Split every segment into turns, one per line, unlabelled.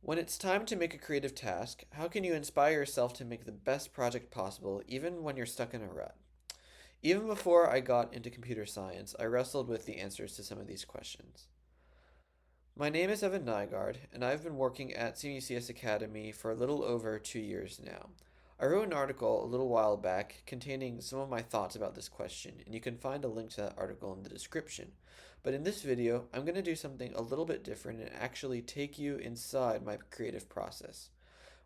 When it's time to make a creative task, how can you inspire yourself to make the best project possible even when you're stuck in a rut? Even before I got into computer science, I wrestled with the answers to some of these questions. My name is Evan Nygard, and I've been working at CUCS Academy for a little over 2 years now. I wrote an article a little while back containing some of my thoughts about this question, and you can find a link to that article in the description. But in this video, I'm going to do something a little bit different and actually take you inside my creative process.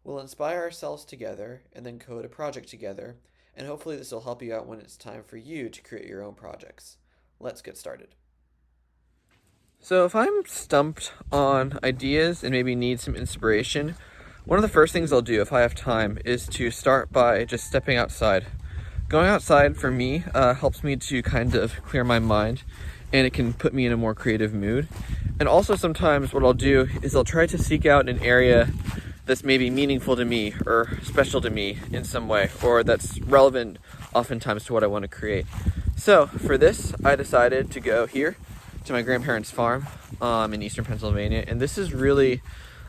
We'll inspire ourselves together and then code a project together, and hopefully this will help you out when it's time for you to create your own projects. Let's get started. So if I'm stumped on ideas and maybe need some inspiration, one of the first things I'll do if I have time is to start by just stepping outside. Going outside for me helps me to kind of clear my mind, and it can put me in a more creative mood. And also sometimes what I'll do is I'll try to seek out an area that's maybe meaningful to me or special to me in some way, or that's relevant oftentimes to what I want to create. So for this, I decided to go here to my grandparents' farm in eastern Pennsylvania, and this is really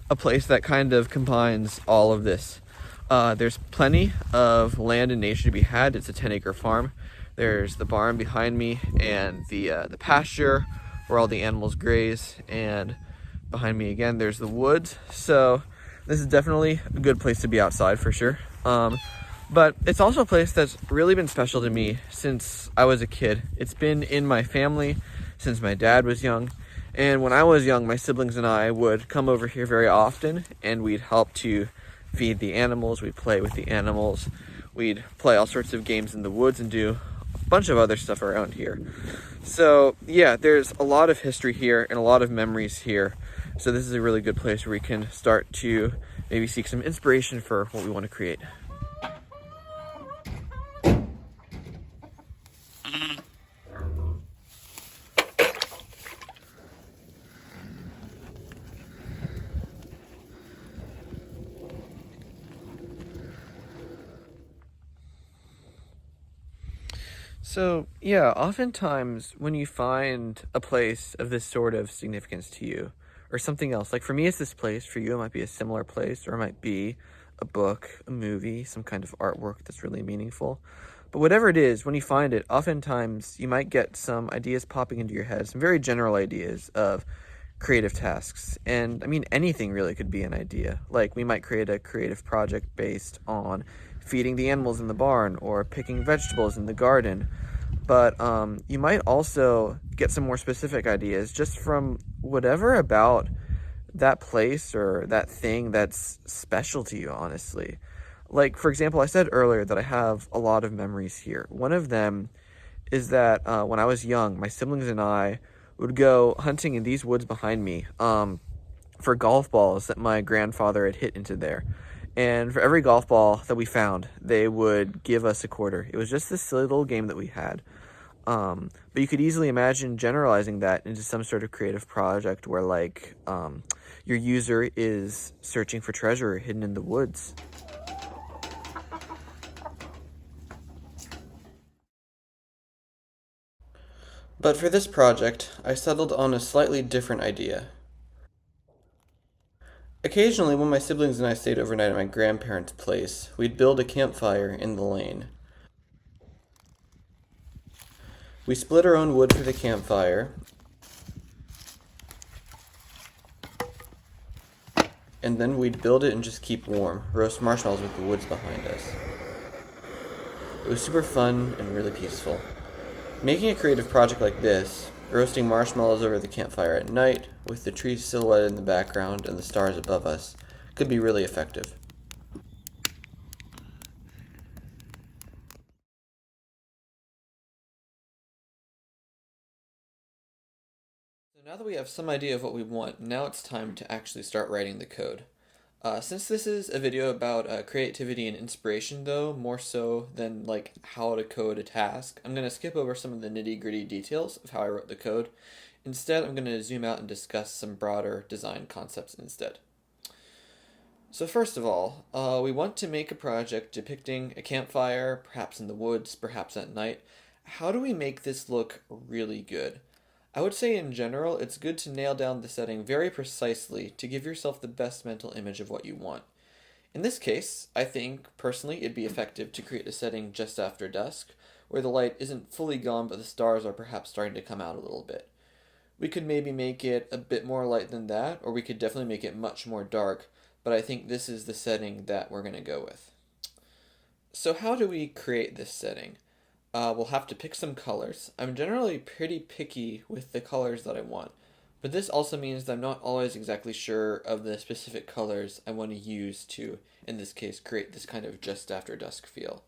a place that kind of combines all of this. There's plenty of land and nature to be had. It's a 10-acre farm. There's the barn behind me and the pasture where all the animals graze, and behind me again there's the woods. So this is definitely a good place to be outside for sure. But it's also a place that's really been special to me since I was a kid. It's been in my family since my dad was young. And when I was young, my siblings and I would come over here very often, and we'd help to feed the animals, we'd play with the animals, we'd play all sorts of games in the woods and do a bunch of other stuff around here. So yeah, there's a lot of history here and a lot of memories here. So this is a really good place where we can start to maybe seek some inspiration for what we want to create. So, yeah, oftentimes when you find a place of this sort of significance to you, or something else, like for me it's this place, for you it might be a similar place, or it might be a book, a movie, some kind of artwork that's really meaningful. But whatever it is, when you find it, oftentimes you might get some ideas popping into your head, some very general ideas of creative tasks. And I mean, anything really could be an idea. Like we might create a creative project based on feeding the animals in the barn or picking vegetables in the garden. But you might also get some more specific ideas just from whatever about that place or that thing that's special to you, honestly. Like, for example, I said earlier that I have a lot of memories here. One of them is that when I was young, my siblings and I would go hunting in these woods behind me for golf balls that my grandfather had hit into there. And for every golf ball that we found, they would give us a quarter. It was just this silly little game that we had. But you could easily imagine generalizing that into some sort of creative project where, like, your user is searching for treasure hidden in the woods. But for this project, I settled on a slightly different idea. Occasionally, when my siblings and I stayed overnight at my grandparents' place, we'd build a campfire in the lane. We split our own wood for the campfire, and then we'd build it and just keep warm, roast marshmallows with the woods behind us. It was super fun and really peaceful. Making a creative project like this, roasting marshmallows over the campfire at night, with the trees silhouetted in the background and the stars above us, could be really effective. So now that we have some idea of what we want, now it's time to actually start writing the code. Since this is a video about creativity and inspiration, though, more so than like how to code a task, I'm going to skip over some of the nitty-gritty details of how I wrote the code. Instead, I'm going to zoom out and discuss some broader design concepts instead. So first of all, we want to make a project depicting a campfire, perhaps in the woods, perhaps at night. How do we make this look really good? I would say in general, it's good to nail down the setting very precisely to give yourself the best mental image of what you want. In this case, I think, personally, it'd be effective to create a setting just after dusk, where the light isn't fully gone but the stars are perhaps starting to come out a little bit. We could maybe make it a bit more light than that, or we could definitely make it much more dark, but I think this is the setting that we're going to go with. So how do we create this setting? We'll have to pick some colors. I'm generally pretty picky with the colors that I want, but this also means that I'm not always exactly sure of the specific colors I want to use to, in this case, create this kind of just after dusk feel.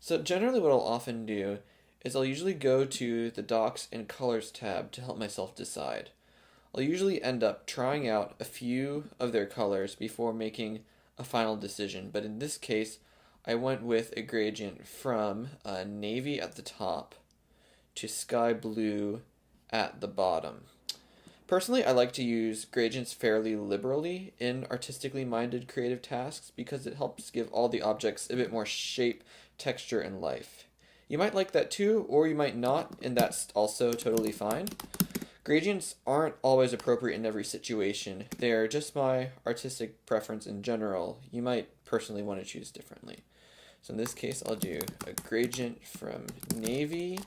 So generally what I'll often do is I'll usually go to the Docs and Colors tab to help myself decide. I'll usually end up trying out a few of their colors before making a final decision, but in this case, I went with a gradient from navy at the top to sky blue at the bottom. Personally, I like to use gradients fairly liberally in artistically minded creative tasks because it helps give all the objects a bit more shape, texture, and life. You might like that too, or you might not, and that's also totally fine. Gradients aren't always appropriate in every situation. They're just my artistic preference in general. You might personally want to choose differently. So in this case, I'll do a gradient from navy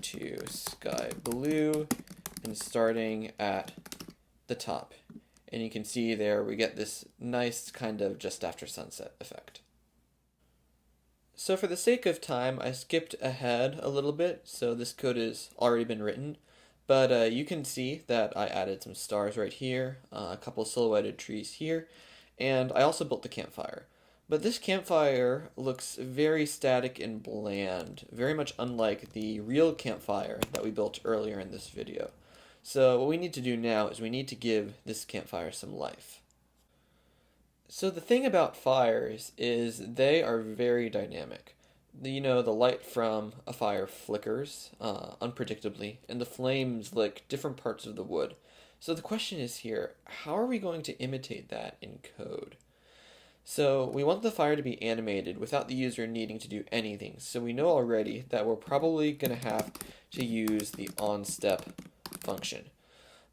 to sky blue and starting at the top. And you can see there we get this nice kind of just after sunset effect. So for the sake of time, I skipped ahead a little bit, so this code has already been written. But you can see that I added some stars right here, a couple silhouetted trees here, and I also built the campfire. But this campfire looks very static and bland, very much unlike the real campfire that we built earlier in this video. So what we need to do now is we need to give this campfire some life. So the thing about fires is they are very dynamic. The light from a fire flickers unpredictably, and the flames lick different parts of the wood. So the question is here, how are we going to imitate that in code? So we want the fire to be animated without the user needing to do anything. So we know already that we're probably going to have to use the onStep function.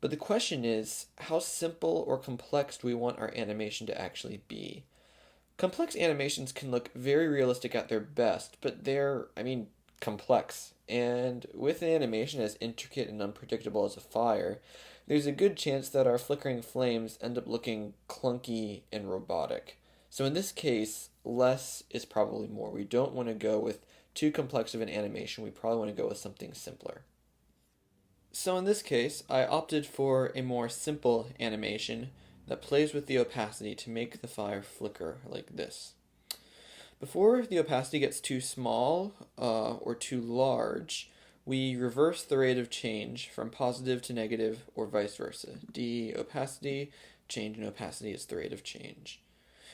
But the question is, how simple or complex do we want our animation to actually be? Complex animations can look very realistic at their best, but they're, complex. And with an animation as intricate and unpredictable as a fire, there's a good chance that our flickering flames end up looking clunky and robotic. So in this case, less is probably more. We don't want to go with too complex of an animation. We probably want to go with something simpler. So in this case, I opted for a more simple animation that plays with the opacity to make the fire flicker like this. Before the opacity gets too small or too large, we reverse the rate of change from positive to negative or vice versa. De-opacity, change in opacity is the rate of change.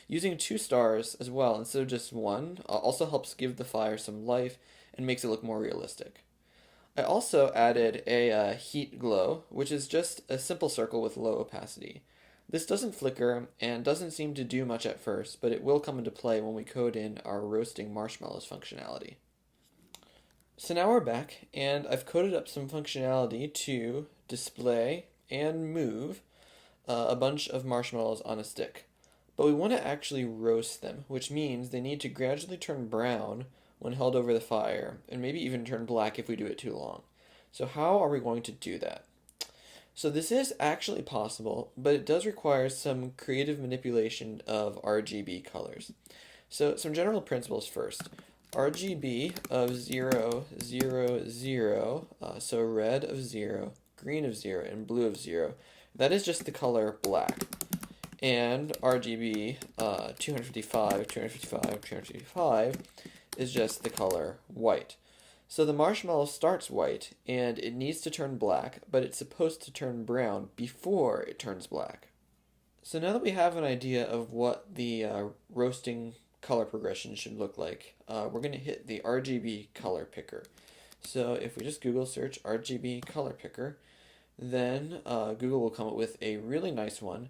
Using 2 stars as well instead of just 1 also helps give the fire some life and makes it look more realistic. I also added a heat glow, which is just a simple circle with low opacity. This doesn't flicker and doesn't seem to do much at first, but it will come into play when we code in our roasting marshmallows functionality. So now we're back, and I've coded up some functionality to display and move a bunch of marshmallows on a stick. But we want to actually roast them, which means they need to gradually turn brown when held over the fire, and maybe even turn black if we do it too long. So how are we going to do that? So this is actually possible, but it does require some creative manipulation of RGB colors. So some general principles first. RGB of 0, 0, 0, so red of 0, green of 0, and blue of 0. That is just the color black. And RGB 255, 255, 255 is just the color white. So the marshmallow starts white, and it needs to turn black, but it's supposed to turn brown before it turns black. So now that we have an idea of what the roasting color progression should look like, we're going to hit the RGB color picker. So if we just Google search RGB color picker, then Google will come up with a really nice one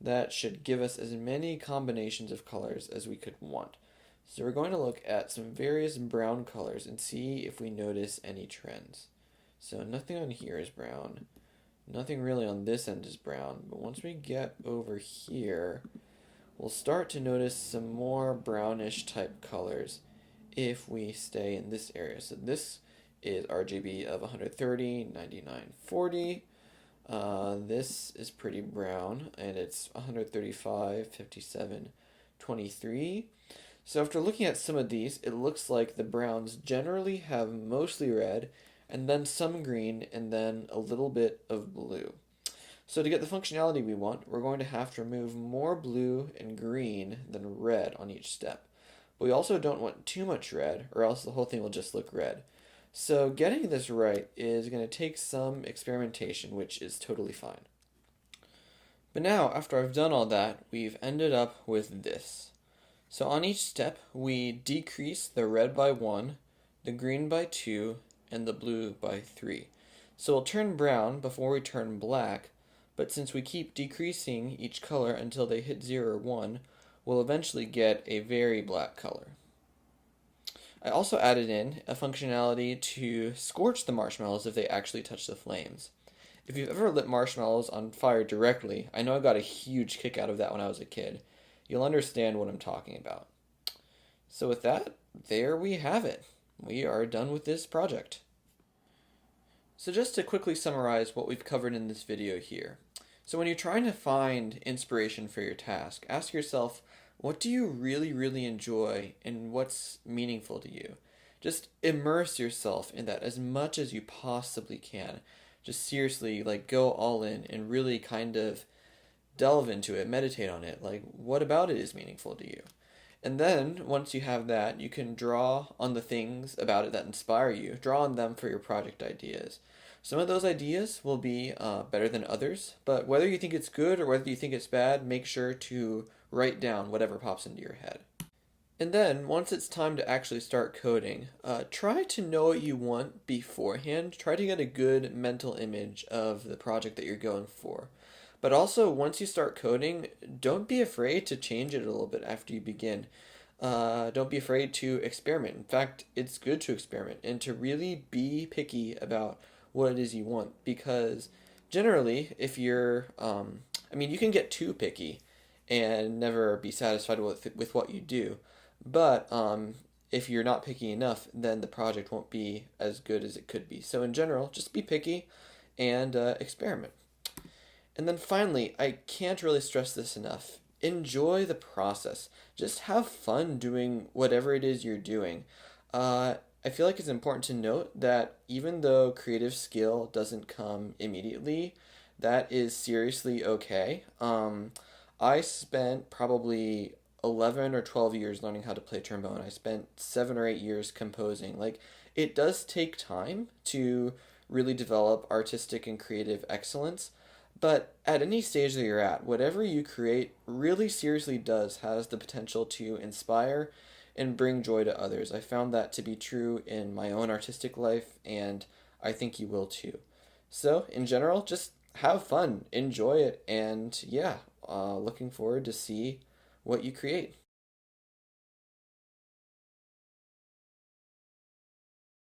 that should give us as many combinations of colors as we could want. So we're going to look at some various brown colors and see if we notice any trends. So nothing on here is brown. Nothing really on this end is brown. But once we get over here, we'll start to notice some more brownish type colors if we stay in this area. So this is RGB of 130, 99, 40. This is pretty brown, and it's 135, 57, 23. So after looking at some of these, it looks like the browns generally have mostly red, and then some green, and then a little bit of blue. So to get the functionality we want, we're going to have to remove more blue and green than red on each step. But we also don't want too much red, or else the whole thing will just look red. So getting this right is going to take some experimentation, which is totally fine. But now, after I've done all that, we've ended up with this. So on each step, we decrease the red by 1, the green by 2, and the blue by 3. So we'll turn brown before we turn black, but since we keep decreasing each color until they hit 0 or 1, we'll eventually get a very black color. I also added in a functionality to scorch the marshmallows if they actually touch the flames. If you've ever lit marshmallows on fire directly, I know I got a huge kick out of that when I was a kid. You'll understand what I'm talking about. So with that, there we have it. We are done with this project. So just to quickly summarize what we've covered in this video here. So when you're trying to find inspiration for your task, ask yourself, what do you really enjoy and what's meaningful to you? Just immerse yourself in that as much as you possibly can. Just seriously, go all in and really kind of delve into it, meditate on it. What about it is meaningful to you? And then, once you have that, you can draw on the things about it that inspire you. Draw on them for your project ideas. Some of those ideas will be better than others, but whether you think it's good or whether you think it's bad, make sure to write down whatever pops into your head. And then, once it's time to actually start coding, try to know what you want beforehand. Try to get a good mental image of the project that you're going for. But also, once you start coding, don't be afraid to change it a little bit after you begin. Don't be afraid to experiment. In fact, it's good to experiment and to really be picky about what it is you want. Because generally, if you're, you can get too picky and never be satisfied with what you do. But if you're not picky enough, then the project won't be as good as it could be. So in general, just be picky and experiment. And then finally, I can't really stress this enough. Enjoy the process. Just have fun doing whatever it is you're doing. I feel like it's important to note that even though creative skill doesn't come immediately, that is seriously okay. I spent probably 11 or 12 years learning how to play trombone. I spent 7 or 8 years composing. It does take time to really develop artistic and creative excellence. But at any stage that you're at, whatever you create really seriously has the potential to inspire and bring joy to others. I found that to be true in my own artistic life, and I think you will too. So, in general, just have fun, enjoy it, and looking forward to see what you create.